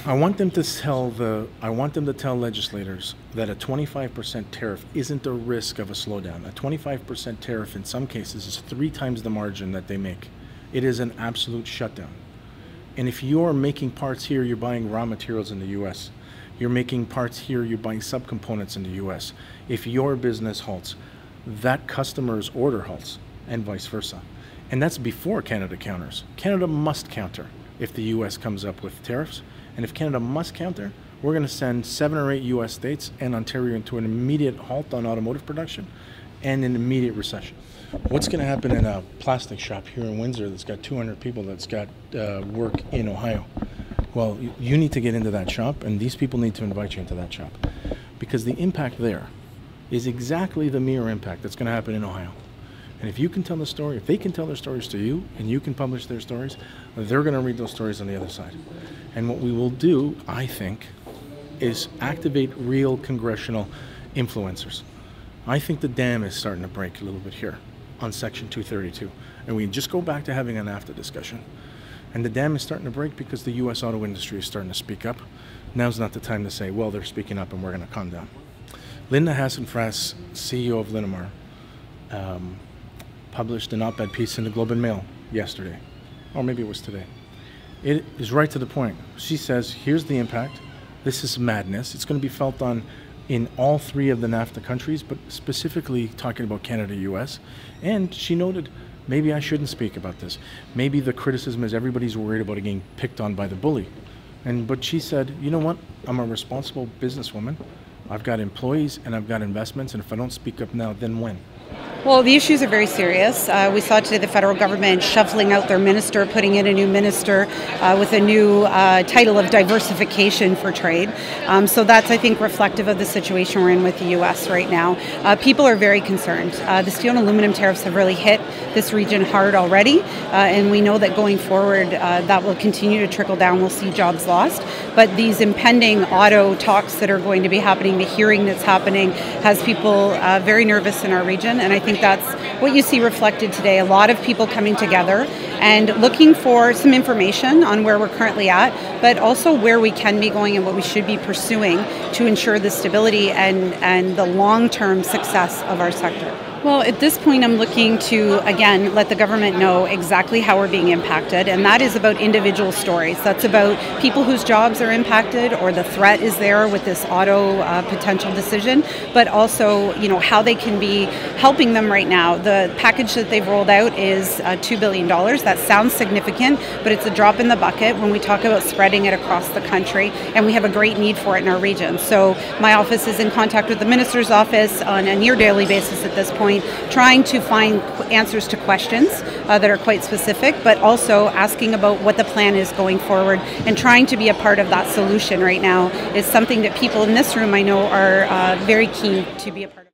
I want them to tell legislators that a 25% tariff isn't a risk of a slowdown. A 25% tariff in some cases is 3 times the margin that they make. It is an absolute shutdown. And if you're making parts here, you're buying raw materials in the US. You're making parts here, you're buying subcomponents in the US. If your business halts, that customer's order halts, and vice versa. And that's before Canada counters. Canada must counter if the US comes up with tariffs. And if Canada must counter, we're going to send 7 or 8 US states and Ontario into an immediate halt on automotive production and an immediate recession. What's going to happen in a plastic shop here in Windsor that's got 200 people that's got work in Ohio? Well, you need to get into that shop, and these people need to invite you into that shop, because the impact there is exactly the mirror impact that's going to happen in Ohio. And if you can tell the story, if they can tell their stories to you and you can publish their stories, they're going to read those stories on the other side. And what we will do, I think, is activate real congressional influencers. I think the dam is starting to break a little bit here on Section 232. And we just go back to having an NAFTA discussion. And the dam is starting to break because the U.S. auto industry is starting to speak up. Now's not the time to say, well, they're speaking up and we're going to calm down. Linda Hassenfratz, CEO of Linamar, published an op-ed piece in the Globe and Mail yesterday, or maybe it was today. It is right to the point. She says, here's the impact. This is madness. It's going to be felt in all 3 of the NAFTA countries, but specifically talking about Canada, US. And she noted, maybe I shouldn't speak about this. Maybe the criticism is everybody's worried about it getting picked on by the bully. But she said, you know what? I'm a responsible businesswoman. I've got employees and I've got investments, and if I don't speak up now, then when? Well, the issues are very serious. We saw today the federal government shuffling out their minister, putting in a new minister with a new title of diversification for trade. So that's, I think, reflective of the situation we're in with the U.S. right now. People are very concerned. The steel and aluminum tariffs have really hit this region hard already, and we know that going forward that will continue to trickle down. We'll see jobs lost. But these impending auto talks that are going to be happening, the hearing that's happening, has people very nervous in our region, and I think that's what you see reflected today. A lot of people coming together and looking for some information on where we're currently at, but also where we can be going and what we should be pursuing to ensure the stability and the long-term success of our sector. Well, at this point, I'm looking to, again, let the government know exactly how we're being impacted, and that is about individual stories. That's about people whose jobs are impacted or the threat is there with this auto potential decision, but also, how they can be helping them right now. The package that they've rolled out is $2 billion. That sounds significant, but it's a drop in the bucket when we talk about spreading it across the country, and we have a great need for it in our region. So my office is in contact with the minister's office on a near daily basis at this point, trying to find answers to questions that are quite specific, but also asking about what the plan is going forward, and trying to be a part of that solution right now is something that people in this room I know are very keen to be a part of.